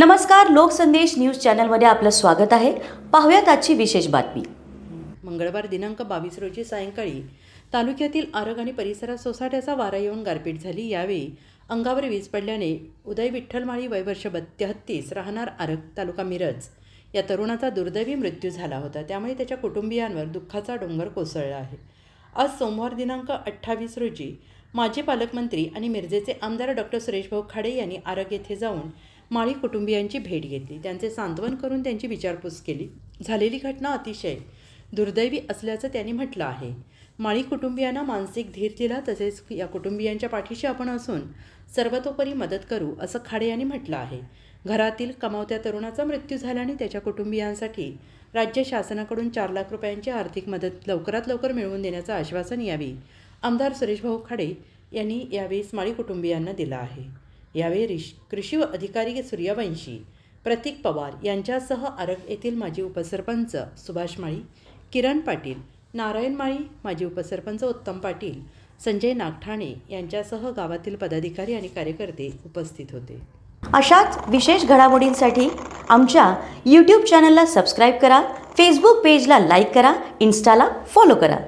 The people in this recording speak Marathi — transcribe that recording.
नमस्कार, लोकसंदेश न्यूज चॅनलमध्ये आपलं स्वागत आहे। पाहूयात आजची विशेष बातमी। मंगळवार दिनांक 22 रोजी सायंकाळी तालुक्यातील आरग आणि परिसरात सोसाट्याचा वारा येऊन गारपीट झाली। यावेळी अंगावर वीज पडल्याने उदय विठ्ठल माळी वय वर्ष 33 राहणार आरग तालुका मिरज या तरुणाचा दुर्दैवी मृत्यू झाला होता। त्यामुळे त्याच्या कुटुंबियांवर दुःखाचा डोंगर कोसळला आहे। आज सोमवार दिनांक 28 रोजी माजी पालकमंत्री आणि मिरजेचे आमदार डॉक्टर सुरेश भाऊ खाडे यांनी आरग येथे जाऊन माळी कुटुंबियांची भेट घेतली, त्यांचे सांत्वन करून त्यांची विचारपूस केली। झालेली घटना अतिशय दुर्दैवी असल्याचं त्यांनी म्हटलं आहे। माळी कुटुंबियांना मानसिक धीर दिला, तसेच या कुटुंबियांच्या पाठीशी आपण असून सर्वतोपरी मदत करू असं खाडे यांनी म्हटलं आहे। घरातील कमावत्या तरुणाचा मृत्यू झाल्याने त्याच्या कुटुंबियांसाठी राज्य शासनाकडून 4 लाख रुपयांची आर्थिक मदत लवकरात लवकर मिळवून देण्याचं आश्वासन यावेळी आमदार सुरेश भाऊ खाडे यांनी यावेळी माळी कुटुंबियांना दिलं आहे। यावेळी कृषी अधिकारी सूर्यवंशी, प्रतीक पवार यांच्यासह आरग येथील माजी उपसरपंच सुभाष माळी, किरण पाटील, नारायण माळी, माजी उपसरपंच उत्तम पाटील, संजय नागठाणे यांच्यासह गावातील पदाधिकारी आणि कार्यकर्ते उपस्थित होते। अशाच विशेष घडामोडींसाठी आमच्या YouTube चॅनलला सबस्क्राइब करा, Facebook पेजला लाईक करा, Instaला फॉलो करा।